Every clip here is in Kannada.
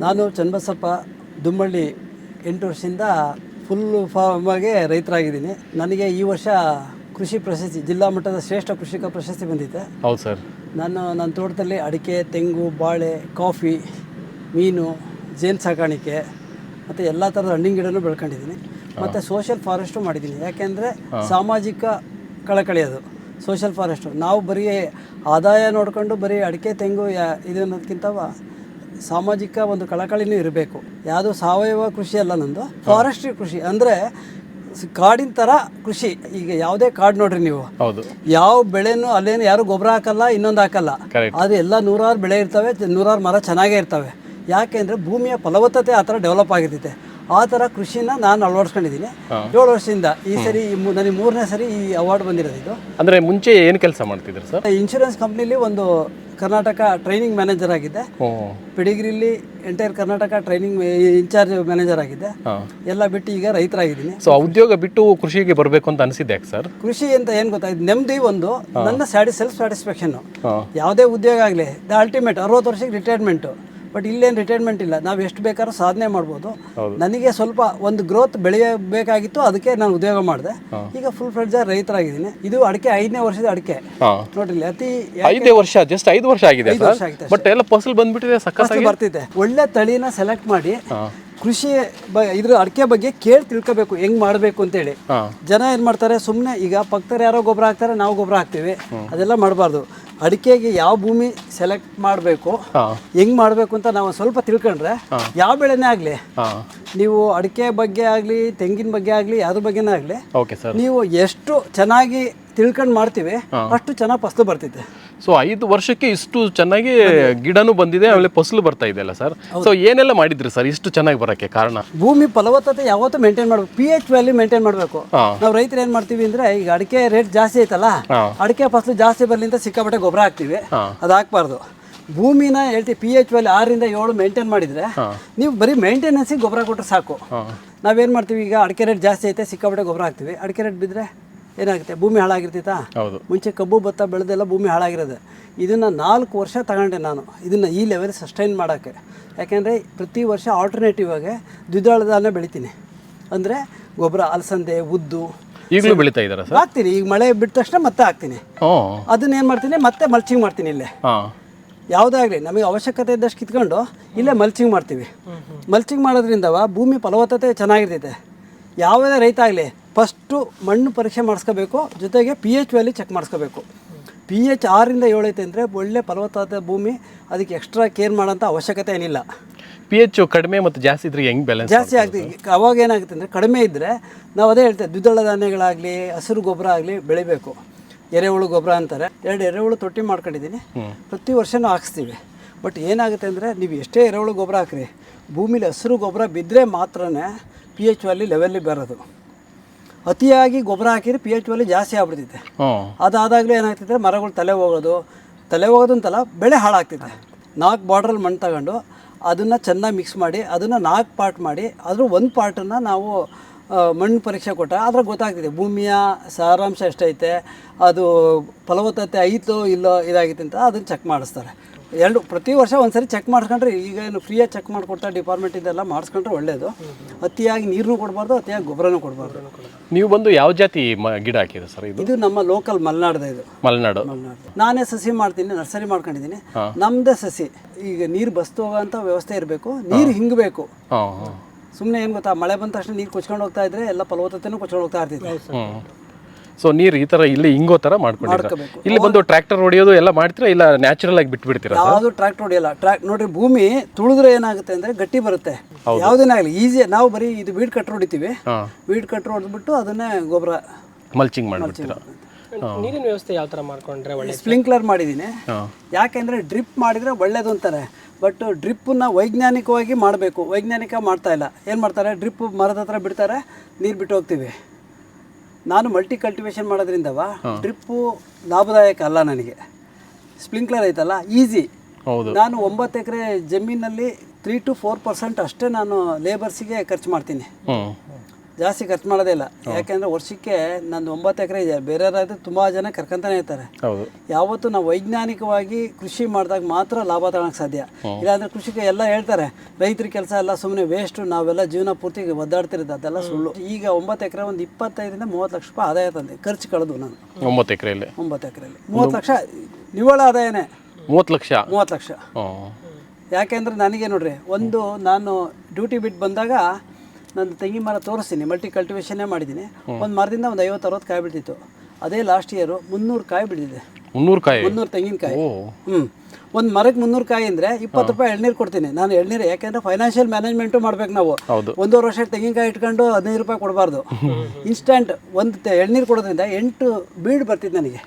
ನಾನು ಚನ್ನಬಸಪ್ಪ ದುಮ್ಮಳ್ಳಿ 8 ವರ್ಷದಿಂದ ಫುಲ್ ಫಾರ್ಮಾಗೆ ರೈತರಾಗಿದ್ದೀನಿ. ನನಗೆ ಈ ವರ್ಷ ಕೃಷಿ ಪ್ರಶಸ್ತಿ, ಜಿಲ್ಲಾ ಮಟ್ಟದ ಶ್ರೇಷ್ಠ ಕೃಷಿಕ ಪ್ರಶಸ್ತಿ ಬಂದಿದೆ. ಹೌದು ಸರ್. ನಾನು ನನ್ನ ತೋಟದಲ್ಲಿ ಅಡಿಕೆ, ತೆಂಗು, ಬಾಳೆ, ಕಾಫಿ, ಮೀನು, ಜೇನು ಸಾಕಾಣಿಕೆ ಮತ್ತು ಎಲ್ಲ ಥರದ ಹಣ್ಣಿನ ಗಿಡನೂ ಬೆಳ್ಕೊಂಡಿದ್ದೀನಿ. ಮತ್ತು ಸೋಷಿಯಲ್ ಫಾರೆಸ್ಟು ಮಾಡಿದ್ದೀನಿ. ಯಾಕೆಂದರೆ ಸಾಮಾಜಿಕ ಕಳಕಳಿ ಅದು ಸೋಷಿಯಲ್ ಫಾರೆಸ್ಟು. ನಾವು ಬರೀ ಆದಾಯ ನೋಡ್ಕೊಂಡು ಬರೀ ಅಡಿಕೆ, ತೆಂಗು ಇದು ಅನ್ನೋದಕ್ಕಿಂತ ಸಾಮಾಜಿಕ ಒಂದು ಕಳಕಳಿನೂ ಇರಬೇಕು. ಯಾವುದು ಸಾವಯವ ಕೃಷಿ ಅಲ್ಲ, ನಂದು ಫಾರೆಸ್ಟ್ರಿ ಕೃಷಿ. ಅಂದರೆ ಕಾಡಿನ ಥರ ಕೃಷಿ. ಈಗ ಯಾವುದೇ ಕಾಡು ನೋಡ್ರಿ ನೀವು, ಹೌದು, ಯಾವ ಬೆಳೆನೂ ಅಲ್ಲೇನು ಯಾರು ಗೊಬ್ಬರ ಹಾಕಲ್ಲ, ಇನ್ನೊಂದು ಹಾಕಲ್ಲ. ಅದು ಎಲ್ಲ 100 ಬೆಳೆ ಇರ್ತವೆ, 100 ಮರ ಚೆನ್ನಾಗೇ ಇರ್ತವೆ. ಯಾಕೆಂದರೆ ಭೂಮಿಯ ಫಲವತ್ತತೆ ಆ ಥರ ಡೆವಲಪ್ ಆಗಿರ್ತೈತೆ. ಆ ಥರ ಕೃಷಿನ ನಾನು ಅಳವಡಿಸ್ಕೊಂಡಿದ್ದೀನಿ 7 ವರ್ಷದಿಂದ. ಈ ಸರಿ ನನಗೆ 3ನೇ ಸರಿ ಈ ಅವಾರ್ಡ್ ಬಂದಿರೋದು. ಇದು ಅಂದರೆ ಮುಂಚೆ ಏನು ಕೆಲಸ ಮಾಡ್ತಿದ್ರು ಸರ್? ಇನ್ಶೂರೆನ್ಸ್ ಕಂಪ್ನಿಲಿ ಒಂದು ಕರ್ನಾಟಕ ಟ್ರೈನಿಂಗ್ ಮ್ಯಾನೇಜರ್ ಆಗಿದ್ದೆ. ಪಿಡಿಗ್ರಿಲಿ entire Karnataka training in charge manager ಆಗಿದ್ದೆ. ಎಲ್ಲ ಬಿಟ್ಟು ಈಗ ರೈತರಾಗಿದ್ದೀನಿ. ಸೊ ಉದ್ಯೋಗ ಬಿಟ್ಟು ಕೃಷಿಗೆ ಬರಬೇಕು ಅಂತ ಅನಿಸಿದೆ ಯಾಕೆ ಸರ್? ಕೃಷಿ ಅಂತ ಏನು ಗೊತ್ತಾ, ಇದು ನೆಮ್ಮದಿ, ಒಂದು ನನ್ನ ಸೆಲ್ಫ್ ಸ್ಯಾಟಿಸ್ಫ್ಯಾಕ್ಷನ್ನು. ಯಾವುದೇ ಉದ್ಯೋಗ ಆಗಲಿ, ದ ಅಲ್ಟಿಮೇಟ್ 60 ವರ್ಷಕ್ಕೆ ರಿಟೈರ್ಮೆಂಟು. ಬಟ್ ಇಲ್ಲೇನು ರಿಟೈರ್ಮೆಂಟ್ ಇಲ್ಲ, ನಾವು ಎಷ್ಟು ಬೇಕಾದ್ರೂ ಸಾಧನೆ ಮಾಡ್ಬೋದು. ನನಗೆ ಸ್ವಲ್ಪ ಒಂದು ಗ್ರೋತ್ ಬೆಳೆಯಬೇಕಾಗಿತ್ತು, ಅದಕ್ಕೆ ನಾನು ಉದ್ಯೋಗ ಮಾಡಿದೆ. ಈಗ ಫುಲ್ ಫ್ಲೆಡ್ಜ್ ರೈತರಾಗಿದ್ದೀನಿ. ಇದು ಅಡಿಕೆ 5ನೇ ವರ್ಷದ ಅಡಿಕೆ ನೋಡ್ರಿ. ಅತಿ 5 ವರ್ಷ, ಜಸ್ಟ್ 5 ವರ್ಷ ಆಗಿದೆ. ಬಟ್ ಎಲ್ಲ ಫಸಲು ಬಂದ್ಬಿಟ್ಟಿದೆ, ಸಕ್ಕತ್ತಾಗಿ ಬರ್ತಿದೆ. ಒಳ್ಳೆ ತಳಿನ ಸೆಲೆಕ್ಟ್ ಮಾಡಿ ಕೃಷಿ ಇದ್ರ ಅಡಿಕೆ ಬಗ್ಗೆ ಕೇಳಿ ತಿಳ್ಕೋಬೇಕು, ಹೆಂಗ್ ಮಾಡಬೇಕು ಅಂತೇಳಿ. ಜನ ಏನು ಮಾಡ್ತಾರೆ, ಸುಮ್ಮನೆ ಈಗ ಪಕ್ಕದಲ್ಲಿ ಯಾರೋ ಗೊಬ್ಬರ ಹಾಕ್ತಾರೆ, ನಾವು ಗೊಬ್ಬರ ಹಾಕ್ತೀವಿ, ಅದೆಲ್ಲ ಮಾಡಬಾರ್ದು. ಅಡಿಕೆಗೆ ಯಾವ ಭೂಮಿ ಸೆಲೆಕ್ಟ್ ಮಾಡಬೇಕು, ಹೆಂಗ್ ಮಾಡಬೇಕು ಅಂತ ನಾವು ಸ್ವಲ್ಪ ತಿಳ್ಕೊಂಡ್ರೆ ಯಾವ ಬೆಳೆನೇ ಆಗಲಿ, ನೀವು ಅಡಿಕೆ ಬಗ್ಗೆ ಆಗಲಿ, ತೆಂಗಿನ ಬಗ್ಗೆ ಆಗಲಿ, ಯಾವ್ದ್ರ ಬಗ್ಗೆನೇ ಆಗಲಿ, ನೀವು ಎಷ್ಟು ಚೆನ್ನಾಗಿ ತಿಳ್ಕೊಂಡು ಮಾಡ್ತೀವಿ ಅಷ್ಟು ಚೆನ್ನಾಗಿ ಫಸಲು ಬರ್ತಿದೆ. ಸೊ 5 ವರ್ಷಕ್ಕೆ ಇಷ್ಟು ಚೆನ್ನಾಗಿ ಗಿಡನೂ ಬಂದಿದೆ, ಆಮೇಲೆ ಫಸಲು ಬರ್ತಾ ಇದೆ ಅಲ್ಲ ಸರ್? ಸೊ ಏನೆಲ್ಲ ಮಾಡಿದ್ರಿ ಸರ್ ಇಷ್ಟು ಚೆನ್ನಾಗಿ ಬರೋಕ್ಕೆ ಕಾರಣ? ಭೂಮಿ ಫಲವತ್ತತೆ ಯಾವತ್ತೂ ಮೇಂಟೈನ್ ಮಾಡಬೇಕು, pH ವ್ಯಾಲ್ಯೂ ಮೇಂಟೈನ್ ಮಾಡಬೇಕು. ನಾವು ರೈತರು ಏನು ಮಾಡ್ತೀವಿ ಅಂದರೆ, ಈಗ ಅಡಿಕೆ ರೇಟ್ ಜಾಸ್ತಿ ಐತಲ್ಲ, ಅಡಿಕೆ ಫಸಲು ಜಾಸ್ತಿ ಬರಲಿ ಅಂತ ಸಿಕ್ಕಾಪಟ್ಟೆ ಗೊಬ್ಬರ ಹಾಕ್ತೀವಿ. ಅದು ಹಾಕ್ಬಾರ್ದು. ಭೂಮಿನ ಹೇಳ್ತೀವಿ pH ವ್ಯಾಲ್ಯೂ 6ರಿಂದ 7 ಮೇಂಟೈನ್ ಮಾಡಿದರೆ, ನೀವು ಬರೀ ಮೇಂಟೆನೆನ್ಸಿಗೆ ಗೊಬ್ಬರ ಕೊಟ್ಟರೆ ಸಾಕು. ನಾವೇನು ಮಾಡ್ತೀವಿ, ಈಗ ಅಡಿಕೆ ರೇಟ್ ಜಾಸ್ತಿ ಐತೆ, ಸಿಕ್ಕಾಪಟ್ಟೆ ಗೊಬ್ಬರ ಹಾಕ್ತೀವಿ, ಅಡಿಕೆ ರೇಟ್ ಬಿದ್ದರೆ ಏನಾಗುತ್ತೆ, ಭೂಮಿ ಹಾಳಾಗಿರ್ತೈತಾ? ಮುಂಚೆ ಕಬ್ಬು ಭತ್ತ ಬೆಳೆದೆಲ್ಲ ಭೂಮಿ ಹಾಳಾಗಿರೋದು. ಇದನ್ನು 4 ವರ್ಷ ತಗೊಂಡೆ ನಾನು ಇದನ್ನು ಈ ಲೆವೆಲ್ ಸಸ್ಟೈನ್ ಮಾಡೋಕ್ಕೆ. ಯಾಕೆಂದರೆ ಪ್ರತಿ ವರ್ಷ ಆಲ್ಟರ್ನೇಟಿವ್ ಆಗಿ ದ್ವಿದಳ ಧಾನ್ಯ ಬೆಳಿತೀನಿ. ಅಂದರೆ ಗೊಬ್ಬರ, ಅಲಸಂದೆ, ಉದ್ದು ಈಗಲೂ ಬೆಳೀತಾ ಇದ್ದಾರೆ ಸರ್? ಹಾಕ್ತೀನಿ. ಈಗ ಮಳೆ ಬಿಟ್ಟ ತಕ್ಷಣ ಮತ್ತೆ ಹಾಕ್ತೀನಿ. ಅದನ್ನ ಏನು ಮಾಡ್ತೀನಿ, ಮತ್ತೆ ಮಲ್ಚಿಂಗ್ ಮಾಡ್ತೀನಿ. ಇಲ್ಲೇ ಯಾವುದೇ ಆಗಲಿ ನಮಗೆ ಅವಶ್ಯಕತೆ ಇದ್ದಷ್ಟು ಕಿತ್ಕೊಂಡು ಇಲ್ಲೇ ಮಲ್ಚಿಂಗ್ ಮಾಡ್ತೀವಿ. ಮಲ್ಚಿಂಗ್ ಮಾಡೋದ್ರಿಂದ ಭೂಮಿ ಫಲವತ್ತತೆ ಚೆನ್ನಾಗಿರ್ತೈತೆ. ಯಾವುದೇ ರೈತ ಆಗಲಿ ಫಸ್ಟು ಮಣ್ಣು ಪರೀಕ್ಷೆ ಮಾಡಿಸ್ಕೋಬೇಕು, ಜೊತೆಗೆ pH ವ್ಯಾಲ್ಯೂ ಚೆಕ್ ಮಾಡಿಸ್ಕೋಬೇಕು. pH 6ರಿಂದ 7 ಐತೆ ಅಂದರೆ ಒಳ್ಳೆ ಫಲವತ್ತಾದ ಭೂಮಿ, ಅದಕ್ಕೆ ಎಕ್ಸ್ಟ್ರಾ ಕೇರ್ ಮಾಡೋಂಥ ಅವಶ್ಯಕತೆ ಏನಿಲ್ಲ. pH ಕಡಿಮೆ ಮತ್ತು ಜಾಸ್ತಿ ಇದ್ರೆ ಹೆಂಗೆ ಬ್ಯಾಲೆನ್ಸ್? ಜಾಸ್ತಿ ಆಗ್ತೀವಿ. ಅವಾಗ ಏನಾಗುತ್ತೆ ಅಂದರೆ, ಕಡಿಮೆ ಇದ್ದರೆ ನಾವು ಅದೇ ಹೇಳ್ತೇವೆ, ದ್ವಿದಳ ಧಾನ್ಯಗಳಾಗಲಿ, ಹಸಿರು ಗೊಬ್ಬರ ಆಗಲಿ ಬೆಳಿಬೇಕು. ಎರೆಹುಳು ಗೊಬ್ಬರ ಅಂತಾರೆ. 2 ಎರೆಹುಳು ತೊಟ್ಟಿ ಮಾಡ್ಕೊಂಡಿದ್ದೀನಿ, ಪ್ರತಿ ವರ್ಷವೂ ಹಾಕ್ಸ್ತೀವಿ. ಬಟ್ ಏನಾಗುತ್ತೆ ಅಂದರೆ, ನೀವು ಎಷ್ಟೇ ಎರೆಹುಳು ಗೊಬ್ಬರ ಹಾಕ್ರಿ, ಭೂಮಿಲಿ ಹಸಿರು ಗೊಬ್ಬರ ಬಿದ್ದರೆ ಮಾತ್ರನೇ pH ವ್ಯಾಲ್ಯೂ ಲೆವೆಲ್ಲಿ ಬರೋದು. ಅತಿಯಾಗಿ ಗೊಬ್ಬರ ಹಾಕಿದ್ರೆ pH ವ್ಯಾಲ್ಯೂ ಜಾಸ್ತಿ ಆಗ್ಬಿಡ್ತೈತೆ. ಅದಾದಾಗಲೇ ಏನಾಗ್ತೈತೆ, ಮರಗಳು ತಲೆ ಹೋಗೋದು ಅಂತಲ್ಲ, ಬೆಳೆ ಹಾಳಾಗ್ತೈತೆ. 4 ಬಾರ್ಡ್ರಲ್ಲಿ ಮಣ್ಣು ತಗೊಂಡು ಅದನ್ನು ಚೆನ್ನಾಗಿ ಮಿಕ್ಸ್ ಮಾಡಿ, ಅದನ್ನು 4 ಪಾರ್ಟ್ ಮಾಡಿ, ಅದ್ರ 1 ಪಾರ್ಟನ್ನು ನಾವು ಮಣ್ಣು ಪರೀಕ್ಷೆ ಕೊಟ್ಟಾಗ ಅದ್ರಾಗ ಗೊತ್ತಾಗ್ತಿದೆ ಭೂಮಿಯ ಸಾರಾಂಶ ಎಷ್ಟೈತೆ, ಅದು ಫಲವತ್ತತೆ ಐತೋ ಇಲ್ಲೋ ಇದಾಗಿತ್ತು ಅಂತ ಅದನ್ನು ಚೆಕ್ ಮಾಡಿಸ್ತಾರೆ. ಪ್ರತಿ ವರ್ಷ ಒಂದ್ಸರಿ ಚೆಕ್ ಮಾಡಿಸ್ಕೊಂಡ್ರೆ, ಈಗ ಏನು ಫ್ರೀಯಾಗಿ ಚೆಕ್ ಮಾಡಿಕೊಡ್ತಾರೆ ಡಿಪಾರ್ಟ್ಮೆಂಟಿಂದೆಲ್ಲ, ಮಾಡಿಸ್ಕೊಂಡ್ರೆ ಒಳ್ಳೆಯದು. ಅತಿಯಾಗಿ ನೀರನ್ನು ಕೊಡಬಾರ್ದು, ಅತಿಯಾಗಿ ಗೊಬ್ಬರನೂ ಕೊಡಬಾರ್ದು. ನೀವು ಬಂದು ಯಾವ ಜಾತಿ ಗಿಡ ಹಾಕಿದೆ ಸರ್? ಇದು ನಮ್ಮ ಲೋಕಲ್ ಮಲೆನಾಡ್ದು. ಇದು ಮಲೆನಾಡು. ನಾನೇ ಸಸಿ ಮಾಡ್ತೀನಿ, ನರ್ಸರಿ ಮಾಡ್ಕೊಂಡಿದ್ದೀನಿ. ನಮ್ಮದೇ ಸಸಿ. ಈಗ ನೀರು ಬಸ್ತು ಹೋಗೋಂಥ ವ್ಯವಸ್ಥೆ ಇರಬೇಕು, ನೀರು ಹಿಂಗಬೇಕು. ಸುಮ್ಮನೆ ಏನು ಗೊತ್ತಾ, ಮಳೆ ಬಂದ ತಕ್ಷಣ ನೀರು ಕೊಚ್ಕೊಂಡು ಹೋಗ್ತಾ ಇದ್ರೆ ಎಲ್ಲ ಫಲವತ್ತತೆನೂ ಕೊಚ್ಕೊಂಡು ಹೋಗ್ತಾ ಇರ್ತೈತೆ. ಸೊ ನೀರು ಈ ಥರ ಇಲ್ಲಿ ಹಿಂಗೋ ಥರ ಮಾಡ್ಕೊಂಡಿದ್ದೀರಾ? ಇಲ್ಲಿ ಬಂದು ಟ್ರ್ಯಾಕ್ಟರ್ ಹೊಡೆಯೋದು ಎಲ್ಲ ಮಾಡ್ತೀರಾ, ಇಲ್ಲ ನ್ಯಾಚುರಲ್ ಆಗಿ ಬಿಟ್ಬಿಡ್ತೀರಾ? ಯಾವುದು ಟ್ರ್ಯಾಕ್ಟರ್ ಹೊಡೆಯಲ್ಲ. ನೋಡ್ರಿ, ಭೂಮಿ ತುಳಿದ್ರೆ ಏನಾಗುತ್ತೆ ಅಂದರೆ ಗಟ್ಟಿ ಬರುತ್ತೆ. ಯಾವುದೇನೇ ಆಗಲಿ ಈಸಿ. ನಾವು ಬರೀ ಇದು ವೀಡ್ ಕಟ್ರ್ ಹೊಡಿತೀವಿ, ವೀಡ್ ಕಟ್ರ್ ಹೊಡೆದ್ಬಿಟ್ಟು ಅದನ್ನೇ ಗೊಬ್ಬರ ಮಲ್ಚಿಂಗ್ ಮಾಡಿಬಿಡ್ತೀರಾ? ನೀರಿನ ವ್ಯವಸ್ಥೆ ಯಾವ ಥರ ಮಾಡ್ಕೊಂಡ್ರೆ ಒಳ್ಳೆ? ಸ್ಪ್ರಿಂಕ್ಲರ್ ಮಾಡಿದ್ದೀನಿ. ಯಾಕೆಂದರೆ ಡ್ರಿಪ್ ಮಾಡಿದರೆ ಒಳ್ಳೇದು ಅಂತಾರೆ. ಬಟ್ ಡ್ರಿಪ್ಪನ್ನ ವೈಜ್ಞಾನಿಕವಾಗಿ ಮಾಡಬೇಕು. ವೈಜ್ಞಾನಿಕ ಮಾಡ್ತಾ ಇಲ್ಲ. ಏನು ಮಾಡ್ತಾರೆ, ಡ್ರಿಪ್ ಮರದ ಹತ್ರ ಬಿಡ್ತಾರೆ, ನೀರು ಬಿಟ್ಟು ಹೋಗ್ತೀವಿ. ನಾನು ಮಲ್ಟಿ ಕಲ್ಟಿವೇಷನ್ ಮಾಡೋದ್ರಿಂದ ಡ್ರಿಪ್ಪು ಲಾಭದಾಯಕ ಅಲ್ಲ ನನಗೆ. ಸ್ಪ್ರಿಂಕ್ಲರ್ ಐತಲ್ಲ, ಈಸಿ. ನಾನು 9 ಎಕರೆ ಜಮೀನಲ್ಲಿ 3 to 4% ಅಷ್ಟೇ ನಾನು ಲೇಬರ್ಸಿಗೆ ಖರ್ಚು ಮಾಡ್ತೀನಿ. ಜಾಸ್ತಿ ಖರ್ಚು ಮಾಡೋದೇ ಇಲ್ಲ. ಯಾಕೆಂದರೆ ವರ್ಷಕ್ಕೆ ನಂದು 9 ಎಕರೆ ಇದೆ. ಬೇರೆಯವರಾದ್ರೆ ತುಂಬ ಜನ ಕರ್ಕೊಂತಾನೆ ಇರ್ತಾರೆ. ಹೌದು. ಯಾವತ್ತು ನಾವು ವೈಜ್ಞಾನಿಕವಾಗಿ ಕೃಷಿ ಮಾಡಿದಾಗ ಮಾತ್ರ ಲಾಭ ತಗೊಳಕ್ಕೆ ಸಾಧ್ಯ. ಇಲ್ಲಾಂದರೆ ಕೃಷಿಗೆ ಎಲ್ಲ ಹೇಳ್ತಾರೆ ರೈತರ ಕೆಲಸ ಎಲ್ಲ ಸುಮ್ಮನೆ ವೇಸ್ಟು, ನಾವೆಲ್ಲ ಜೀವನ ಪೂರ್ತಿ ಒದ್ದಾಡ್ತಿರೋದು, ಅದೆಲ್ಲ ಸುಳ್ಳು. ಈಗ 9 ಎಕರೆ ಒಂದು 25ರಿಂದ 30 ಲಕ್ಷ ರೂಪಾಯಿ ಆದಾಯ ತಂದೆ. ಖರ್ಚು ಕಳೆದು ನಾನು 9 ಎಕರೆಯಲ್ಲಿ 9 ಎಕರೆಯಲ್ಲಿ 30 ಲಕ್ಷ ನಿವ್ವಳ ಆದಾಯನೇ. 30 ಲಕ್ಷ 30 ಲಕ್ಷ. ಯಾಕೆಂದರೆ ನನಗೆ ನೋಡ್ರಿ, ಒಂದು ನಾನು ಡ್ಯೂಟಿ ಬಿಟ್ಟು ಬಂದಾಗ ನಂದು ತೆಂಗಿನ ಮರ ತೋರಿಸ್ತೀನಿ, ಮಲ್ಟಿ ಕಲ್ಟಿವೇಷನ್ನೇ ಮಾಡಿದ್ದೀನಿ. ಒಂದು ಮರದಿಂದ ಒಂದು 50-60 ಕಾಯಿ ಬಿಡ್ತಿತ್ತು. ಅದೇ ಲಾಸ್ಟ್ ಇಯರು 300 ಕಾಯಿ ಬಿಡಿದೆ. 300 ಕಾಯಿ? 300 ತೆಂಗಿನಕಾಯಿ. ಒಂದು ಮರಕ್ಕೆ 300 ಕಾಯಿ ಅಂದರೆ 20 ರೂಪಾಯಿ ಎಳ್ನೀರು ಕೊಡ್ತೀನಿ ನಾನು. ಎಳ್ನೀರು ಯಾಕೆಂದರೆ ಫೈನಾನ್ಷಿಯಲ್ ಮ್ಯಾನೇಜ್ಮೆಂಟು ಮಾಡ್ಬೇಕು ನಾವು. 1.5 ವರ್ಷ ತೆಂಗಿನಕಾಯಿ ಇಟ್ಕೊಂಡು 15 ರೂಪಾಯಿ ಕೊಡಬಾರ್ದು. ಇನ್ಸ್ಟಂಟ್ ಒಂದು ಎಳ್ನೀರು ಕೊಡೋದ್ರಿಂದ 8 ಬೀಡ್ ಬರ್ತಿದೆ ನನಗೆ.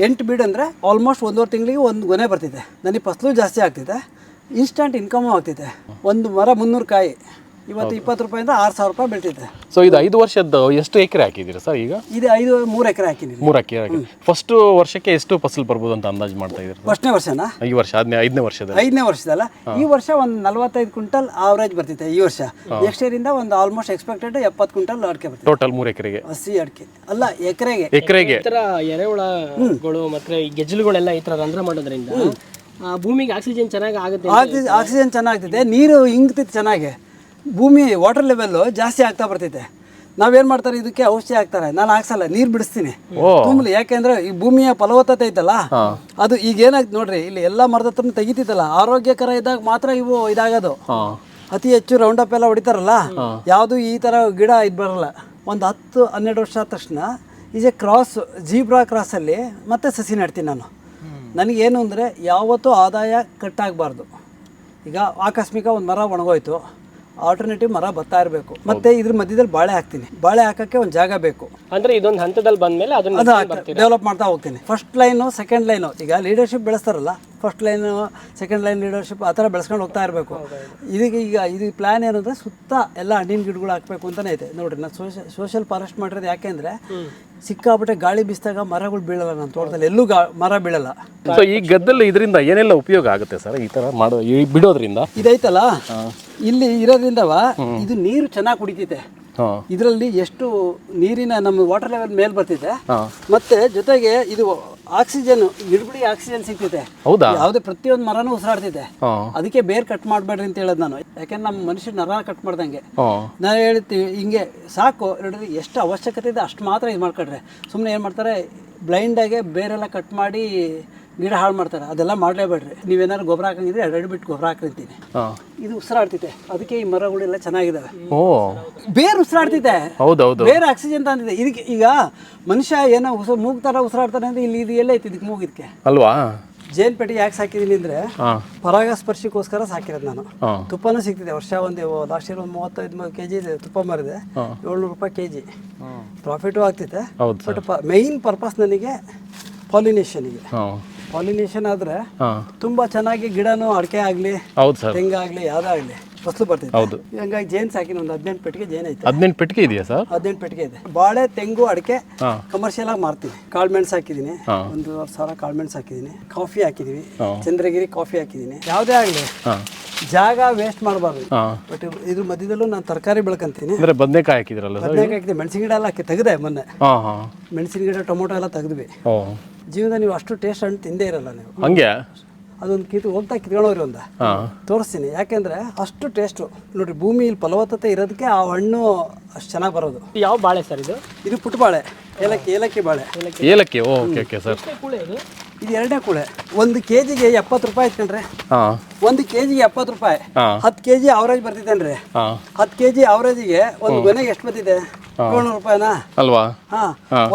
8 ಬೀಡ್ ಅಂದರೆ ಆಲ್ಮೋಸ್ಟ್ 1.5 ತಿಂಗಳಿಗೆ ಒಂದು ಗೊನೆ ಬರ್ತಿದೆ. ನನಗೆ ಫಸಲು ಜಾಸ್ತಿ ಆಗ್ತಿದೆ, ಇನ್ಸ್ಟಂಟ್ ಇನ್ಕಮು ಆಗ್ತಿದೆ. ಒಂದು ಮರ 300 ಕಾಯಿ ಇವತ್ತು 20 ರೂಪಾಯಿಂದ 6,000 ರೂಪಾಯಿ ಬೀಳ್ತಿದೆ. ಸೊ ಇದು 5 ವರ್ಷದ್ದು ಎಷ್ಟು ಎಕರೆ ಹಾಕಿದ್ದೀರಾ ಸರ್ ಈಗ? ಇದು 3 ಎಕರೆ ಹಾಕಿದ್ದೀನಿ. 3 ಎಕರೆ ಹಾಕಿ ಫಸ್ಟ್ ವರ್ಷಕ್ಕೆ ಎಷ್ಟು ಫಸಲು ಬರ್ಬೋದು ಅಂತ ಅಂದಾಜು ಮಾಡ್ತಾ ಇದ್ದೀರಾ? ಫಸ್ಟ್ನೇ ವರ್ಷನಾ? ಈ ವರ್ಷ 5ನೇ ವರ್ಷದಲ್ಲಿ? 5ನೇ ವರ್ಷದಲ್ಲ, ಈ ವರ್ಷ ಒಂದು 45 ಕ್ವಿಂಟಲ್ ಆವರೇಜ್ ಬರ್ತಿದೆ ಈ ವರ್ಷ. ನೆಕ್ಸ್ಟ್ ಇಯರಿಂದ ಒಂದು ಆಲ್ಮೋಸ್ಟ್ ಎಕ್ಸ್ಪೆಕ್ಟೆಡ್ 70 ಕ್ವಿಂಟಲ್ ಅಡಿಕೆ ಬರ್ತಿದೆ. ಟೋಟಲ್ 3 ಎಕರೆಗೆ? ಹಸಿ ಅಡಿಕೆ ಅಲ್ಲ, ಎಕರೆಗೆ. ಈ ಥರ ಎರೆಹುಳಗಳು ಮತ್ತು ಈ ಗೆಜ್ಜಲುಗಳೆಲ್ಲ ಈ ಥರ ರಂಧ್ರ ಮಾಡೋದ್ರಿಂದ ಭೂಮಿಗೆ ಆಕ್ಸಿಜನ್ ಚೆನ್ನಾಗಿ ಆಗುತ್ತೆ. ಆಕ್ಸಿಜನ್ ಚೆನ್ನಾಗ್ತಿದೆ, ನೀರು ಇಂಗ್ತಿತ್ತು ಚೆನ್ನಾಗಿ, ಭೂಮಿ ವಾಟರ್ ಲೆವೆಲ್ಲು ಜಾಸ್ತಿ ಆಗ್ತಾ ಬರ್ತೈತೆ. ನಾವೇನು ಮಾಡ್ತಾರೆ, ಇದಕ್ಕೆ ಔಷಧಿ ಹಾಕ್ತಾರೆ, ನಾನು ಹಾಕ್ಸಲ್ಲ, ನೀರು ಬಿಡಿಸ್ತೀನಿ ತುಂಬಲಿ. ಯಾಕೆಂದ್ರೆ ಈ ಭೂಮಿಯ ಫಲವತ್ತತೆ ಐತಲ್ಲ ಅದು ಈಗ ಏನಾಗ್ತದೆ ನೋಡ್ರಿ, ಇಲ್ಲಿ ಎಲ್ಲ ಮರದ ಹತ್ರ ತೆಗಿತಿತ್ತಲ್ಲ, ಆರೋಗ್ಯಕರ ಇದ್ದಾಗ ಮಾತ್ರ ಇವು ಇದಾಗೋದು. ಅತಿ ಹೆಚ್ಚು ರೌಂಡ್ ಅಪ್ ಎಲ್ಲ ಹೊಡಿತಾರಲ್ಲ, ಯಾವುದು ಈ ಥರ ಗಿಡ ಇದು ಬರಲ್ಲ. ಒಂದು 10-12 ವರ್ಷ ಆದ ತಕ್ಷಣ ಈಜೆ ಕ್ರಾಸ್, ಜೀಬ್ರಾ ಕ್ರಾಸಲ್ಲಿ ಮತ್ತೆ ಸಸಿ ನೆಡ್ತೀನಿ ನಾನು. ನನಗೇನು ಅಂದರೆ ಯಾವತ್ತೂ ಆದಾಯ ಕಟ್ಟಾಗಬಾರ್ದು. ಈಗ ಆಕಸ್ಮಿಕ ಒಂದು ಮರ ಒಣಗೋಯ್ತು, ಆಲ್ಟರ್ನೇಟಿವ್ ಮರ ಬರ್ತಾ ಇರಬೇಕು. ಮತ್ತೆ ಇದ್ರ ಮಧ್ಯದಲ್ಲಿ ಬಾಳೆ ಹಾಕ್ತೀನಿ. ಬಾಳೆ ಹಾಕೋಕ್ಕೆ ಒಂದು ಜಾಗ ಬೇಕು. ಅಂದರೆ ಇದೊಂದು ಹಂತದಲ್ಲಿ ಬಂದಮೇಲೆ ಅದನ್ನು ಡೆವಲಪ್ ಮಾಡ್ತಾ ಹೋಗ್ತೀನಿ. First line, second line. ಈಗ ಲೀಡರ್ಶಿಪ್ ಬೆಳೆಸ್ತಾರಲ್ಲ, first line, second line leadership ಆ ಥರ ಬೆಳೆಸ್ಕೊಂಡು ಹೋಗ್ತಾ ಇರಬೇಕು. ಈಗ ಇದು ಪ್ಲ್ಯಾನ್ ಏನಂದರೆ ಸುತ್ತ ಎಲ್ಲ ಹಣ್ಣಿನ ಗಿಡಗಳು ಹಾಕಬೇಕು ಅಂತಲೇ ಐತೆ. ನೋಡಿರಿ, ನಾನು ಸೋಷಿಯಲ್ ಫಾರೆಸ್ಟ್ ಮಾಡಿರೋದು ಯಾಕೆಂದರೆ ಸಿಕ್ಕಾಪಟ್ಟೆ ಗಾಳಿ ಬೀಸಿದಾಗ ಮರಗಳು ಬೀಳಲ್ಲ. ನನ್ನ ತೋಟದಲ್ಲಿ ಎಲ್ಲೂ ಮರ ಬೀಳಲ್ಲ. ಸೊ ಈ ಗದ್ದಲ್ಲಿ ಇದರಿಂದ ಏನೆಲ್ಲ ಉಪಯೋಗ ಆಗುತ್ತೆ ಸರ್ ಈ ಥರ ಬಿಡೋದ್ರಿಂದ? ಇದೈತಲ್ಲ, ಇಲ್ಲಿ ಇರೋದ್ರಿಂದವ ಇದು ನೀರು ಚೆನ್ನಾಗಿ ಕುಡಿತೈತೆ. ಇದರಲ್ಲಿ ಎಷ್ಟು ನೀರಿನ ನಮ್ಮ ವಾಟರ್ ಲೆವೆಲ್ ಮೇಲೆ ಬರ್ತಿದೆ. ಮತ್ತೆ ಜೊತೆಗೆ ಇದು ಆಕ್ಸಿಜನ್, ಗಿಡಗಳಿಗೆ ಆಕ್ಸಿಜನ್ ಸಿಗ್ತಿದೆ. ಹೌದಾ? ಯಾವುದೇ ಪ್ರತಿಯೊಂದು ಮರನೂ ಉಸಿರಾಡ್ತಿದೆ. ಅದಕ್ಕೆ ಬೇರೆ ಕಟ್ ಮಾಡಬೇಡ್ರಿ ಅಂತ ಹೇಳೋದು ನಾನು. ಯಾಕೆಂದ್ರೆ ನಮ್ಮ ಮನುಷ್ಯನ ನರ ಕಟ್ ಮಾಡ್ದಂಗೆ ನಾನು ಹೇಳ್ತೀವಿ, ಹಿಂಗೆ ಸಾಕು ನೋಡ್ರಿ, ಎಷ್ಟು ಅವಶ್ಯಕತೆ ಇದೆ ಅಷ್ಟು ಮಾತ್ರ ಇದು ಮಾಡ್ಕೊಡ್ರೆ. ಸುಮ್ಮನೆ ಏನು ಮಾಡ್ತಾರೆ, ಬ್ಲೈಂಡಾಗೆ ಬೇರೆಲ್ಲ ಕಟ್ ಮಾಡಿ ಗಿಡ ಹಾಳು ಮಾಡ್ತಾರೆ. ಅದೆಲ್ಲ ಮಾಡಲೇಬೇಡ್ರಿ. ನೀವೇನಾದ್ರು ಗೊಬ್ಬರ ಹಾಕಂಗಿದ್ರೆ 2 ಅಡಿ ಬಿಟ್ಟು ಗೊಬ್ಬರ ಹಾಕಿರ್ತೀನಿ. ಇದು ಉಸಿರಾಡ್ತಿದೆ, ಅದಕ್ಕೆ ಈ ಮರಗಳೆಲ್ಲ ಚೆನ್ನಾಗಿದ್ದಾವೆ. ಬೇರೆ ಉಸಿರಾಡ್ತಿದೆ, ಬೇರೆ ಆಕ್ಸಿಜನ್ ತಂದಿದೆ. ಇದಕ್ಕೆ ಈಗ ಮನುಷ್ಯ ಏನೋ ಮೂಗ್ ಥರ ಉಸಿರಾಡ್ತಾನೆ ಅಂದ್ರೆ ಇಲ್ಲಿ ಇದು ಎಲ್ಲ ಐತಿ ಇದಕ್ಕೆ ಮೂಗಿದ್ಕೆ ಅಲ್ವಾ? ಜೇನ್ ಪೆಟ್ಟಿಗೆ ಯಾಕೆ ಸಾಕಿದ್ದೀನಿ ಅಂದರೆ ಪರಾಗಸ್ಪರ್ಶಕ್ಕೋಸ್ಕರ ಸಾಕಿರೋದು ನಾನು. ತುಪ್ಪನೂ ಸಿಗ್ತಿದೆ ವರ್ಷ. ಲಾಸ್ಟ್ ಇಯರ್ ಒಂದು 35 kg ತುಪ್ಪ ಮಾರಿದೆ, 700 ರೂಪಾಯಿ kg. ಪ್ರಾಫಿಟು ಆಗ್ತಿದೆ. ಬಟ್ ಮೈನ್ ಪರ್ಪಸ್ ನನಗೆ ಪಾಲಿನೇಷನ್ಗೆ. ಪಾಲಿನೇಷನ್ ಆದ್ರೆ ತುಂಬಾ ಚೆನ್ನಾಗಿ ಗಿಡನೂ, ಅಡಿಕೆ ಆಗಲಿ, ತೆಂಗಾಗಲಿ, ಯಾವುದಾಗಲಿ ಫಸಲು ಬರ್ತಿದೆ. ಹಂಗಾಗಿ ಜೇನ್ ಸಾಕಿನ ಒಂದು 18 ಪೆಟ್ಟಿಗೆ ಜೇನ್ ಐತೆ. 18 ಪೆಟ್ಟಿಗೆ ಇದೆಯಾ ಸರ್? 18 ಪೆಟ್ಟಿಗೆ ಇದೆ. ಬಾಳೆ, ತೆಂಗು, ಅಡಿಕೆ ಕಮರ್ಷಿಯಲ್ ಆಗಿ ಮಾರ್ತೀವಿ. ಕಾಳುಮೆಣಸು ಹಾಕಿದ್ದೀನಿ, 1,500 ಕಾಳುಮೆಣಸು ಹಾಕಿದ್ದೀನಿ. ಕಾಫಿ ಹಾಕಿದೀವಿ, ಚಂದ್ರಗಿರಿ ಕಾಫಿ ಹಾಕಿದ್ದೀನಿ. ಯಾವುದೇ ಆಗಲಿ ಜಾಗ ವೇಸ್ಟ್ ಮಾಡಬಾರ್ದು. ಬಟ್ ಇದ್ರ ಮಧ್ಯದಲ್ಲೂ ನಾನು ತರಕಾರಿ ಬೆಳ್ಕೊಂತೀನಿ. ಬದನೆಕಾಯಿ ಹಾಕಿದ್ರಲ್ಲ? ಬದನೆಕಾಯಿ ಹಾಕಿದೆ, ಮೆಣಸಿನ ಗಿಡ ಎಲ್ಲ ತೆಗೆದೆ ಮೊನ್ನೆ. ಮೆಣಸಿನ ಗಿಡ, ಟೊಮೊಟೊ ಎಲ್ಲ ತೆಗೆದ್ವಿ. ಜೀವನ ನೀವು ಅಷ್ಟು ಟೇಸ್ಟ್ ಹಣ್ಣು ತಿಂದೇ ಇರಲ್ಲ ನೀವು. ಹಂಗೆ ಅದೊಂದು ಕಿತ್ಕೊಂಡೋಗ್ರಿ ಒಂದು ತೋರಿಸ್ತೀನಿ. ಯಾಕೆಂದ್ರೆ ಅಷ್ಟು ಟೇಸ್ಟು ನೋಡ್ರಿ. ಭೂಮಿಯಲ್ಲಿ ಫಲವತ್ತತೆ ಇರೋದಕ್ಕೆ ಆ ಹಣ್ಣು ಅಷ್ಟು ಚೆನ್ನಾಗಿ ಬರೋದು. ಯಾವ ಬಾಳೆ ಸರ್ ಇದು? ಇದು ಪುಟ್ಟ ಬಾಳೆ, ಏಲಕ್ಕಿ ಬಾಳೆ. ಏಲಕ್ಕಿ, ಓಕೆ ಸರ್. ಇದು 2ನೇ ಕೂಳೆ. 1 kgಗೆ 70 ರೂಪಾಯಿ ಐತ್ಕಂಡ್ರೆ. 1 kgಗೆ 70 ರೂಪಾಯಿ. 10 kg ಅವರೇಜ್ ಬರ್ತಿದ್ದೇನ್ರಿ. 10 kg ಅವರೇಜಿಗೆ ಒಂದು ಗೊನೆಗೆ ಎಷ್ಟು ಬರ್ತಿದೆ? 700 ರೂಪಾಯಿನಾ ಅಲ್ವಾ?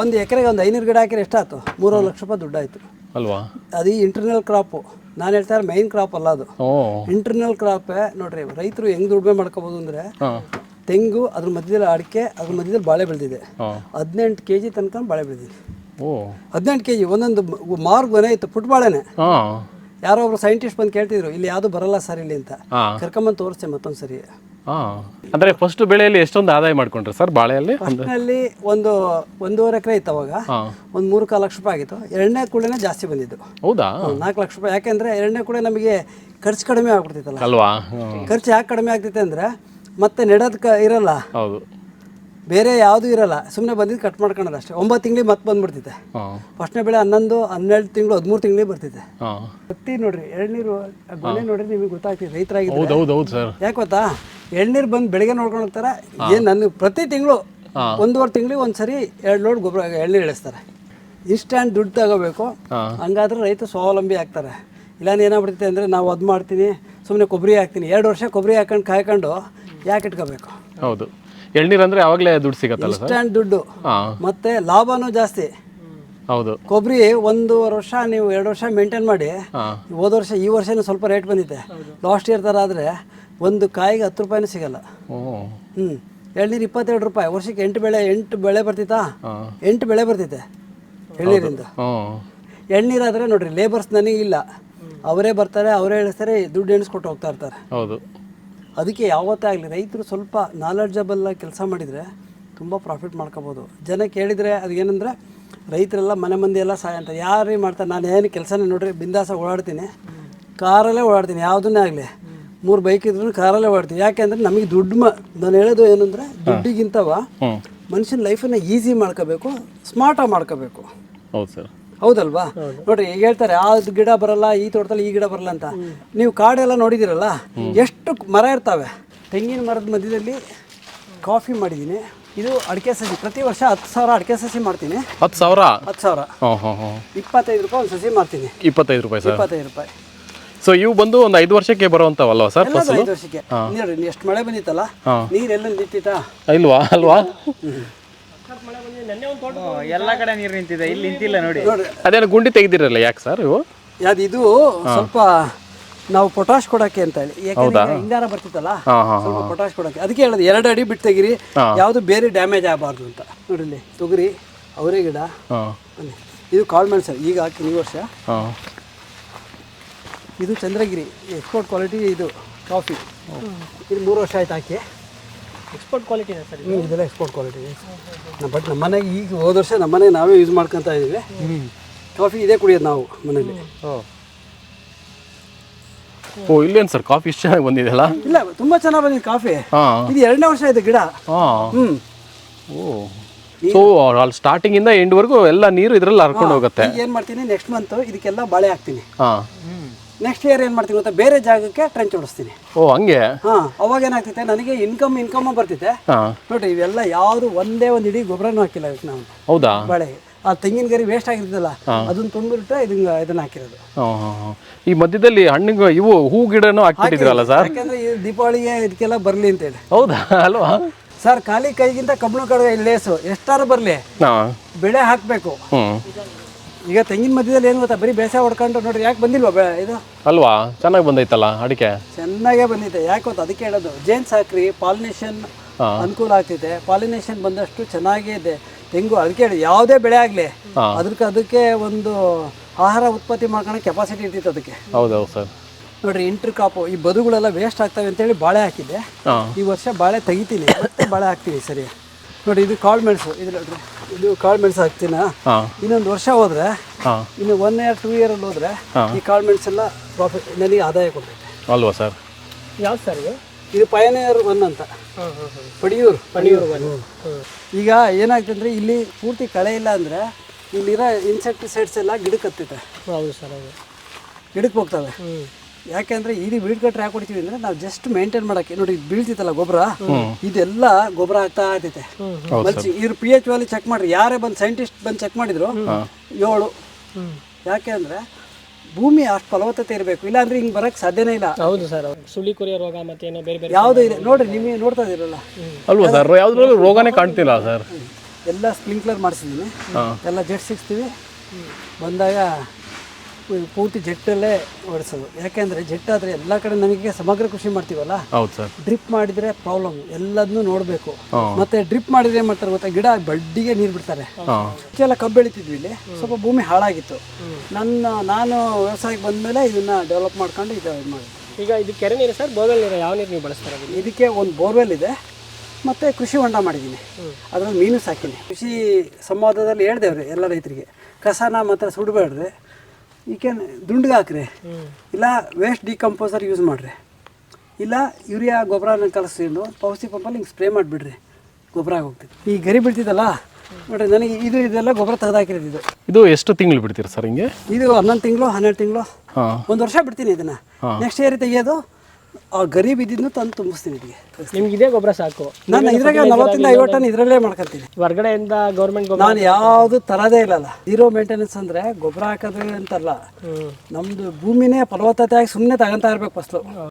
ಒಂದು ಎಕರೆಗೆ ಒಂದು 500 ಗಿಡ ಹಾಕಿದ್ರೆ ಎಷ್ಟಾಯ್ತು? 3 ಲಕ್ಷ ರೂಪಾಯಿ ದುಡ್ಡು ಆಯ್ತು ಅಲ್ವಾ? ಅದು ಇಂಟರ್ನಲ್ ಕ್ರಾಪು. ನಾನು ಹೇಳ್ತಾ ಇರೋ ಮೈನ್ ಕ್ರಾಪ್ ಅಲ್ಲ ಅದು, ಇಂಟರ್ನಲ್ ಕ್ರಾಪ್. ನೋಡ್ರಿ, ರೈತರು ಹೆಂಗ್ ದುಡಿಮೆ ಮಾಡ್ಕೋಬಹುದು ಅಂದ್ರೆ, ತೆಂಗು, ಅದ್ರ ಮಧ್ಯದಲ್ಲಿ ಅಡಿಕೆ, ಅದ್ರ ಮಧ್ಯದಲ್ಲಿ ಬಾಳೆ ಬೆಳೆದಿದೆ. 18 kg ತನಕ ಬಾಳೆ ಬೆಳೆದಿದೆ. 18 kg ಒಂದೊಂದು ಮಾರ್ಗೊನೆ ಇತ್ತು, ಪುಟ್ಟ ಬಾಳೆನೆ. ಯಾರೋ ಒಬ್ರು ಸೈಂಟಿಸ್ಟ್ ಬಂದು ಕೇಳ್ತಿದ್ರು, ಇಲ್ಲಿ ಯಾವುದು ಬರಲ್ಲ ಸರ್ ಇಲ್ಲಿ ಅಂತ. ಕರ್ಕೊಂಬಂದು ತೋರಿಸ್ತೇನೆ ಮತ್ತೊಂದು ಸರಿ. ಅಂದ್ರೆ ಫಸ್ಟ್ ಬೆಳೆಯಲ್ಲಿ ಎಷ್ಟೊಂದು ಆದಾಯ ಮಾಡ್ಕೊಂಡ್ರೆ ಸರ್ ಬಾಳೆಯಲ್ಲಿ? ಫಸ್ಟ್ನಲ್ಲಿ 1.5 ಎಕರೆ ಇತ್ತು, ಅವಾಗ ಒಂದು 3-4 ಲಕ್ಷ ರೂಪಾಯಿ ಆಗಿತ್ತು. 2ನೇ ಕೂಳೆನೇ ಜಾಸ್ತಿ ಬಂದಿದ್ದು. ಹೌದಾ? 4 ಲಕ್ಷ ರೂಪಾಯಿ. ಯಾಕೆಂದ್ರೆ 2ನೇ ಕೂಳೆ ನಮಗೆ ಖರ್ಚು ಕಡಿಮೆ ಆಗ್ಬಿಡ್ತಿತ್ತಲ್ಲ ಅಲ್ವಾ? ಖರ್ಚು ಯಾಕೆ ಕಡಿಮೆ ಆಗ್ತೈತೆ ಅಂದ್ರೆ ಮತ್ತೆ ನೆಡೋದಕ್ಕೆ ಇರಲ್ಲ. ಬೇರೆ ಯಾವುದೂ ಇರಲ್ಲ, ಸುಮ್ಮನೆ ಬಂದಿದ್ದು ಕಟ್ ಮಾಡ್ಕೊಳ್ಳೋದು ಅಷ್ಟೇ. 9 ತಿಂಗಳಿಗೆ ಮತ್ತೆ ಬಂದ್ಬಿಡ್ತೈತೆ. ಫಸ್ಟ್ನೇ ಬೆಳೆ 11, 12 ತಿಂಗಳು, 13 ತಿಂಗಳಿಗೆ ಬರ್ತೈತೆ. ಪ್ರತಿ ನೋಡ್ರಿ ಎಳ್ನೀರು ಗೊನೆ ನೋಡ್ರಿ ನಿಮಗೆ ಗೊತ್ತಾಗ್ತದೆ ರೈತರಾಗಿದ್ದು. ಹೌದು ಸರ್. ಯಾಕೆ ಗೊತ್ತಾ, ಎಳ್ನೀರು ಬಂದು ಬೆಳಗ್ಗೆ ನೋಡ್ಕೊಂಡು ಹೋಗ್ತಾರೆ. ಏನು ನನಗೆ ಪ್ರತಿ ತಿಂಗಳು 1.5 ತಿಂಗಳಿಗೆ ಒಂದ್ಸರಿ 2 ಲೋಡ್ ಗೊಬ್ಬರ ಎಳ್ನೀರು ಇಳಿಸ್ತಾರೆ. ಇನ್ಸ್ಟ್ಯಾಂಟ್ ದುಡ್ಡು ತಗೋಬೇಕು, ಹಂಗಾದ್ರೆ ರೈತ ಸ್ವಾವಲಂಬಿ ಆಗ್ತಾರೆ. ಇಲ್ಲಾಂದ್ರೆ ಏನಾಗ್ಬಿಡ್ತೈತೆ ಅಂದರೆ ನಾವು ಅದು ಮಾಡ್ತೀನಿ, ಸುಮ್ಮನೆ ಕೊಬ್ಬರಿ ಹಾಕ್ತೀನಿ, 2 ವರ್ಷ ಕೊಬ್ಬರಿ ಹಾಕೊಂಡು ಕಾಯ್ಕೊಂಡು ಯಾಕೆ ಇಟ್ಕೋಬೇಕು. ಹೌದು, ಎಳ್ನೀರು ಅಂದರೆ ಆವಾಗಲೇ ದುಡ್ಡು ಸಿಗತ್ತಲ್ಲ ಸರ್. ಇನ್ಸ್ಟ್ಯಾಂಟ್ ದುಡ್ಡು ಮತ್ತು ಲಾಭನೂ ಜಾಸ್ತಿ. ಹೌದು, ಕೊಬ್ಬರಿ 1.5 ವರ್ಷ ನೀವು 2 ವರ್ಷ ಮೇಂಟೈನ್ ಮಾಡಿ, ಹೋದ ವರ್ಷ ಈ ವರ್ಷನೂ ಸ್ವಲ್ಪ ರೇಟ್ ಬಂದಿದೆ. ಲಾಸ್ಟ್ ಇಯರ್ ಥರ ಆದರೆ ಒಂದು ಕಾಯಿಗೆ 10 ರೂಪಾಯಿನೂ ಸಿಗಲ್ಲ. ಎಳ್ನೀರು 22 ರೂಪಾಯಿ, ವರ್ಷಕ್ಕೆ 8 ಬೆಳೆ ಬರ್ತಿತ್ತಾ, 8 ಬೆಳೆ ಬರ್ತೈತೆ ಎಳ್ನೀರಿಂದ. ಎಳ್ನೀರಾದರೆ ನೋಡ್ರಿ ಲೇಬರ್ಸ್ ನನಗಿಲ್ಲ, ಅವರೇ ಬರ್ತಾರೆ, ಅವರೇ ಇಳಿಸ್ತಾರೆ, ದುಡ್ಡು ಎಣಿಸ್ಕೊಟ್ಟು ಹೋಗ್ತಾ ಇರ್ತಾರೆ. ಹೌದು, ಅದಕ್ಕೆ ಯಾವತ್ತೇ ಆಗಲಿ ರೈತರು ಸ್ವಲ್ಪ ನಾಲೆಡ್ಜಬಲ್ ಕೆಲಸ ಮಾಡಿದರೆ ತುಂಬ ಪ್ರಾಫಿಟ್ ಮಾಡ್ಕೋಬೋದು. ಜನ ಕೇಳಿದರೆ ಅದು ಏನಂದರೆ ರೈತರೆಲ್ಲ ಮನೆ ಮಂದಿ ಎಲ್ಲ ಸಹಾಯ ಅಂತ ಯಾರೇ ಮಾಡ್ತಾರೆ. ನಾನು ಏನು ಕೆಲಸನೇ ನೋಡ್ರಿ ಬಿಂದಾಸ ಓಡಾಡ್ತೀನಿ, ಕಾರಲ್ಲೇ ಓಡಾಡ್ತೀನಿ, ಯಾವುದನ್ನೇ ಆಗಲಿ 3 ಬೈಕ್ ಇದ್ರೂ ಕಾರಲ್ಲೇ ಓಡಾಡ್ತೀನಿ. ಯಾಕೆಂದರೆ ನಮಗೆ ದುಡ್ಡು ನಾನು ಹೇಳೋದು ಏನಂದರೆ ದುಡ್ಡಿಗಿಂತವ ಮನುಷ್ಯನ ಲೈಫನ್ನು ಈಸಿ ಮಾಡ್ಕೋಬೇಕು, ಸ್ಮಾರ್ಟಾಗಿ ಮಾಡ್ಕೋಬೇಕು. ಹೌದು ಸರ್, ಹೌದಲ್ವಾ? ನೋಡ್ರಿ ಈಗ ಹೇಳ್ತಾರೆ ಆ ಗಿಡ ಬರಲ್ಲ, ಈ ತೋಟದಲ್ಲಿ ಈ ಗಿಡ ಬರಲ್ಲ ಅಂತ. ನೀವು ಕಾಡೆಲ್ಲ ನೋಡಿದಿರಲ್ಲ, ಎಷ್ಟು ಮರ ಇರ್ತವೆ. ತೆಂಗಿನ ಮರದ ಮಧ್ಯದಲ್ಲಿ ಕಾಫಿ ಮಾಡಿದ್ದೀನಿ. ಇದು ಅಡಿಕೆ ಸಸಿ, ಪ್ರತಿ ವರ್ಷ 10,000 ಅಡಿಕೆ ಸಸಿ ಮಾಡ್ತೀನಿ. 10,000? 10,000. 25 ರೂಪಾಯಿ ಒಂದು ಸಸಿ ಮಾಡ್ತೀನಿ. 25 ರೂಪಾಯಿ ಸರ್? 25 ರೂಪಾಯಿ. ಸೊ ಇವು ಬಂದು ಒಂದು 5 ವರ್ಷಕ್ಕೆ ಬರುವಂತವಲ್ವಾ ಸರ್? 5 ವರ್ಷಕ್ಕೆ. ನೋಡ್ರಿ ಎಷ್ಟು ಮಳೆ ಬಂದಿತ್ತಲ್ಲ, ನೀರೆಲ್ಲ ನಿಂತಿತ್ತಾ? ಅಲ್ವಾ? ಎಲ್ಲ ಕಡೆ ನೀರು ನಿಂತಿದೆ, ಇಲ್ಲಿ ನಿಂತಿಲ್ಲ ನೋಡಿ. ಅದೇನು ಗುಂಡಿ ತೆಗೆದಿರಲ್ಲ ಯಾಕೆ ಸರ್ ಇವು? ಇದು ಸ್ವಲ್ಪ ನಾವು ಪೊಟಾಶ್ ಕೊಡಕ್ಕೆ ಅಂತ ಹೇಳಿ, ಯಾಕಂದ್ರೆ ಹಿಂಗಾರ ಬರ್ತಿತ್ತಲ್ಲ, ಸ್ವಲ್ಪ ಪೊಟಾಶ್ ಕೊಡಕ್ಕೆ. ಅದಕ್ಕೆ ಹೇಳೋದು 2 ಅಡಿ ಬಿಟ್ಟು ತೆಗಿರಿ, ಯಾವುದು ಬೇರೆ ಡ್ಯಾಮೇಜ್ ಆಗಬಾರ್ದು ಅಂತ. ನೋಡಿಲ್ಲಿ ತೊಗರಿ, ಅವರೇ ಗಿಡ, ಇದು ಕಾಳುಮೆಣಸು ಈಗ ಹಾಕಿ ಈ ವರ್ಷ. ಇದು ಚಂದ್ರಗಿರಿ ಎಕ್ಸ್ಪೋರ್ಟ್ ಕ್ವಾಲಿಟಿ, ಇದು ಕಾಫಿ, ಇದು 3 ವರ್ಷ ಆಯ್ತು ಹಾಕಿ. ಎಕ್ಸ್ಪೋರ್ಟ್ ಕ್ವಾಲಿಟಿ ಸರ್ ಇದೆಲ್ಲ ಎಕ್ಸ್ಪೋರ್ಟ್ ಕ್ವಾಲಿಟಿ. ಬಟ್ ನಮ್ಮ ಮನೆಗೆ ಈಗ ಹೋದ ವರ್ಷ ನಮ್ಮ ಮನೆಗೆ ನಾವೇ ಯೂಸ್ ಮಾಡ್ಕೊತಾ ಇದ್ದೀವಿ. ಕಾಫಿ ಇದೇ ಕುಡಿಯೋದು ನಾವು ಮನೇಲಿ. ಓ, ಇಲ್ಲೇನು ಸರ್ ಕಾಫಿ ಇಷ್ಟು ಚೆನ್ನಾಗಿ ಬಂದಿದೆಯಲ್ಲ? ಇಲ್ಲ, ತುಂಬ ಚೆನ್ನಾಗಿ ಬಂದಿದೆ ಕಾಫಿ. ಇದು 2ನೇ ವರ್ಷ ಇದೆ ಗಿಡ. ಓ, ಸೊ ಅಲ್ಲಿ ಸ್ಟಾರ್ಟಿಂಗ್ ಇಂದ ಎಂಡ್ ವರೆಗೂ ಎಲ್ಲ ನೀರು ಇದ್ರಲ್ಲಿ ಹರ್ಕೊಂಡು ಹೋಗುತ್ತೆ. ಏನು ಮಾಡ್ತೀನಿ, ನೆಕ್ಸ್ಟ್ ಮಂತ್ ಇದಕ್ಕೆಲ್ಲ ಬಾಳೆ ಹಾಕ್ತೀನಿ. ನೆಕ್ಸ್ಟ್ ಇಯರ್ ಏನು ಮಾಡ್ತೀನಿ ಗೊತ್ತಾ, ಬೇರೆ ಜಾಗಕ್ಕೆ ಟ್ರೆಂಚ್ ಹೊಡಿಸ್ತೀನಿ. ಓ, ಹಂಗೆ? ಅವಾಗ ಏನಾಗ್ತೈತೆ, ನನಗೆ ಇನ್ಕಮ್ ಬರ್ತೈತೆ. ನೋಡ್ರಿ ಇವೆಲ್ಲ ಯಾವುದು ಒಂದೇ ಒಂದು ಇಡೀ ಗೊಬ್ಬರನೂ ಹಾಕಿಲ್ಲ ಇದಕ್ಕೆ ನಾವು. ಹೌದಾ? ಬಾಳೆ ಆ ತೆಂಗಿನ ಗರಿ ವೇಸ್ಟ್ ಆಗಿರ್ತದಲ್ಲ, ಅದನ್ನ ತುಂಬಿಟ್ಟು ಇದನ್ನ ಹಾಕಿರೋದು. ಈ ಮಧ್ಯದಲ್ಲಿ ಹಣ್ಣಿಗೆ ಇವು ಹೂ ಗಿಡನೂ ಹಾಕ್ಬಿಟ್ಟಿದ್ರಲ್ಲ ಸರ್? ಯಾಕಂದ್ರೆ ಈ ದೀಪಾವಳಿಗೆ ಇದಕ್ಕೆಲ್ಲ ಬರಲಿ ಅಂತೇಳಿ. ಹೌದಾ? ಅಲ್ವಾ ಸರ್? ಖಾಲಿ ಕೈಗಿಂತ ಕಬ್ಬಣ ಕಡೆ ಲೇಸು ಎಷ್ಟಾರು ಬರಲಿ, ಬೆಳೆ ಹಾಕಬೇಕು. ಈಗ ತೆಂಗಿನ ಮಧ್ಯದಲ್ಲಿ ಏನು ಗೊತ್ತಾ, ಬರೀ ಬೇಸಾಯ ಹೊಡ್ಕೊಂಡು ನೋಡ್ರಿ ಯಾಕೆ ಬಂದಿಲ್ವಾ ಇದು? ಅಲ್ವಾ, ಚೆನ್ನಾಗಿ ಬಂದೈತಲ್ಲ ಅಡಿಕೆ? ಚೆನ್ನಾಗೇ ಬಂದಿದೆ. ಯಾಕೆ ಗೊತ್ತಾ, ಅದಕ್ಕೆ ಹೇಳೋದು ಜೇನ್ಸ್ ಹಾಕ್ರಿ, ಪಾಲಿನೇಷನ್ ಅನುಕೂಲ ಆಗ್ತೈತೆ. ಪಾಲಿನೇಷನ್ ಬಂದಷ್ಟು ಚೆನ್ನಾಗೇ ಇದೆ ತೆಂಗು. ಅದಕ್ಕೆ ಹೇಳಿ ಯಾವುದೇ ಬೆಳೆ ಆಗಲಿ ಅದಕ್ಕೆ ಒಂದು ಆಹಾರ ಉತ್ಪತ್ತಿ ಮಾಡ್ಕೊಳ್ಳೋ ಕೆಪಾಸಿಟಿ ಇರ್ತೈತೆ ಅದಕ್ಕೆ. ಹೌದೌದು ಸರ್. ನೋಡ್ರಿ ಇಂಟರ್ ಕಾಪು ಈ ಬದುಗಳೆಲ್ಲ ವೇಸ್ಟ್ ಆಗ್ತವೆ ಅಂತೇಳಿ ಬಾಳೆ ಹಾಕಿದ್ದೆ. ಈ ವರ್ಷ ಬಾಳೆ ತೆಗಿತೀನಿ, ಮತ್ತೆ ಬಾಳೆ ಹಾಕ್ತೀನಿ. ಸರಿ ನೋಡಿ, ಇದು ಕಾಳು ಮೆಣಸು. ಇದು ನೋಡ್ರಿ, ಇದು ಕಾಳು ಮೆಣಸು ಹಾಕ್ತೀನ. ಇನ್ನೊಂದು ವರ್ಷ ಹೋದ್ರೆ, ಇನ್ನು 1 year 2 year ಹೋದ್ರೆ ಈ ಕಾಳು ಮೆಣಸೆಲ್ಲ ಪ್ರಾಫಿಟ್ ನನಗೆ ಆದಾಯ ಕೊಡ್ತೈತೆ ಅಲ್ವಾ ಸರ್? ಯಾವ್ದು ಸರ್ ಇದು ಪಯನಿಯರ್ 1 ಅಂತ, ಪಡಿಯೂರು 1. ಈಗ ಏನಾಗ್ತದೆ ಅಂದರೆ ಇಲ್ಲಿ ಪೂರ್ತಿ ಕಳೆ ಇಲ್ಲ ಅಂದರೆ ಇಲ್ಲಿರೋ ಇನ್ಸೆಕ್ಟಿಸೈಡ್ಸ್ ಎಲ್ಲ ಗಿಡಕ್ಕೆ ಹತ್ತೈತೆ. ಹೌದು ಸರ್, ಹೌದು, ಗಿಡಕ್ಕೆ ಹೋಗ್ತವೆ. ಯಾಕೆಂದ್ರೆ ಇದು ವೀಡ್ ಕಟ್ರೆ ಯಾಕೆ ಹೊಡಿತೀವಿ ಅಂದರೆ ನಾವು ಜಸ್ಟ್ ಮೇಂಟೈನ್ ಮಾಡೋಕ್ಕೆ. ನೋಡಿ ಬೀಳ್ತಿತ್ತಲ್ಲ ಗೊಬ್ಬರ, ಇದೆಲ್ಲ ಗೊಬ್ಬರ ಆಗ್ತಾ ಇರ್ತೈತೆ. ಇದ್ರ pH ವ್ಯಾಲ್ಯೂ ಚೆಕ್ ಮಾಡ್ರಿ, ಯಾರೇ ಬಂದು ಸೈಂಟಿಸ್ಟ್ ಬಂದು ಚೆಕ್ ಮಾಡಿದ್ರು 7. ಯಾಕೆ ಅಂದರೆ ಭೂಮಿ ಅಷ್ಟು ಫಲವತ್ತತೆ ಇರಬೇಕು, ಇಲ್ಲ ಅಂದ್ರೆ ಹಿಂಗೆ ಬರೋಕ್ಕೆ ಸಾಧ್ಯನೇ ಇಲ್ಲ. ಹೌದು ಸರ್. ಸುಳಿ ಕೊರಿಯ ರೋಗ ಮತ್ತೆ ಏನೋ ಬೇರೆ ಬೇರೆ ಯಾವುದೂ ಇದೆ ನೋಡ್ರಿ, ನಿಮಗೆ ನೋಡ್ತಾ ಇದ್ದೀರಲ್ಲ ಅಲ್ವಾ ಸರ್? ಯಾವ್ದ್ರಲ್ಲೂ ರೋಗನೇ ಕಾಣ್ತಿಲ್ಲ ಸರ್. ಎಲ್ಲ ಸ್ಪ್ರಿಂಕ್ಲರ್ ಮಾಡಿಸಿದ್ದೀನಿ, ಎಲ್ಲ ಜೆಟ್ ಸಿಗ್ತೀವಿ. ಬಂದಾಗ ಪೂರ್ತಿ ಜೆಟ್ಟಲ್ಲೇ ಓಡಿಸೋದು. ಯಾಕೆಂದರೆ ಜೆಟ್ ಆದರೆ ಎಲ್ಲ ಕಡೆ ನಮಗೆ ಸಮಗ್ರ ಕೃಷಿ ಮಾಡ್ತೀವಲ್ಲ. ಹೌದು ಸರ್. ಡ್ರಿಪ್ ಮಾಡಿದರೆ ಪ್ರಾಬ್ಲಮ್, ಎಲ್ಲದನ್ನೂ ನೋಡಬೇಕು. ಮತ್ತೆ ಡ್ರಿಪ್ ಮಾಡಿದ್ರೆ ಏನು ಮಾಡ್ತಾರೆ ಗೊತ್ತಾ, ಗಿಡ ಬಡ್ಡಿಗೆ ನೀರು ಬಿಡ್ತಾರೆ. ಎಲ್ಲ ಕಬ್ಬು ಬೆಳಿತಿದ್ವಿ ಇಲ್ಲಿ, ಸ್ವಲ್ಪ ಭೂಮಿ ಹಾಳಾಗಿತ್ತು. ನಾನು ವ್ಯವಸಾಯಕ್ಕೆ ಬಂದಮೇಲೆ ಇದನ್ನು ಡೆವಲಪ್ ಮಾಡ್ಕೊಂಡು ಇದು ಮಾಡಿದೆ. ಈಗ ಇದು ಕೆರೆ ನೀರು ಸರ್, ಬೋರ್ವೆಲ್ ನೀರು ಯಾವ ನೀರು ನೀವು ಬಳಸ್ತಾರೆ? ಇದಕ್ಕೆ ಒಂದು ಬೋರ್ವೆಲ್ ಇದೆ, ಮತ್ತು ಕೃಷಿ ಹೊಂಡ ಮಾಡಿದ್ದೀನಿ, ಅದರಲ್ಲಿ ಮೀನು ಸಾಕಿನಿ. ಕೃಷಿ ಸಂವಾದದಲ್ಲಿ ಹೇಳ್ದೇವ್ರಿ ಎಲ್ಲ ರೈತರಿಗೆ, ಕಸನ ಮಾತ್ರ ಸುಡಬೇಡ್ರಿ, ಈಕೆ ದುಂಡಿಗೆ ಹಾಕ್ರಿ, ಇಲ್ಲ ವೇಸ್ಟ್ ಡಿಕಂಪೋಸರ್ ಯೂಸ್ ಮಾಡಿರಿ, ಇಲ್ಲ ಯೂರಿಯಾ ಗೊಬ್ಬರನ ಕಲಸ್ಕೊಂಡು ಪೌಷ್ಟಿ ಪಂಪಲ್ಲಿ ಹಿಂಗೆ ಸ್ಪ್ರೇ ಮಾಡಿಬಿಡ್ರಿ. ಗೊಬ್ಬರ ಆಗೋಗ್ತಿತ್ತು. ಈ ಗರಿ ಬೀಳ್ತಿದ್ದಲ್ಲ ನೋಡ್ರಿ, ನನಗೆ ಇದೆಲ್ಲ ಗೊಬ್ಬರ ತೆಗೆದಾಕಿರೋದು. ಇದು ಎಷ್ಟು ತಿಂಗಳು ಬಿಡ್ತೀರಾ ಸರ್ ಹಿಂಗೆ? ಇದು 11 ತಿಂಗಳು 12 ತಿಂಗಳು, ಹಾಂ, 1 ವರ್ಷ ಬಿಡ್ತೀನಿ ಇದನ್ನು. ನೆಕ್ಸ್ಟ್ ಇಯರ್ ತೆಗಿಯೋದು, ಆ ಗರಿ ಬಿದ್ದಿದ್ದು ತಂದು ತುಂಬಿಸ್ತೀನಿ ಇದಕ್ಕೆ. ನಿಮ್ಗೆ ಇದೇ ಗೊಬ್ಬರ ಸಾಕು? ನಾನು ಇದ್ರಾಗ 40-50 ಟನ್ ಇದರಲ್ಲೇ ಮಾಡ್ಕೊತೀನಿ. ಹೊರಗಡೆಯಿಂದ ಗೌರ್ಮೆಂಟ್ ಗೊಬ್ಬರ ನಾನು ಯಾವುದು ತರೋದೇ ಇಲ್ಲಲ್ಲ. ಜೀರೋ ಮೇಂಟೆನೆನ್ಸ್ ಅಂದರೆ ಗೊಬ್ಬರ ಹಾಕೋದು ಅಂತಲ್ಲ, ನಮ್ಮದು ಭೂಮಿನೇ ಫಲವತ್ತತೆಯಾಗಿ ಸುಮ್ಮನೆ ತಗೊಂತಾ ಇರ್ಬೇಕು ಫಸ್ಟು.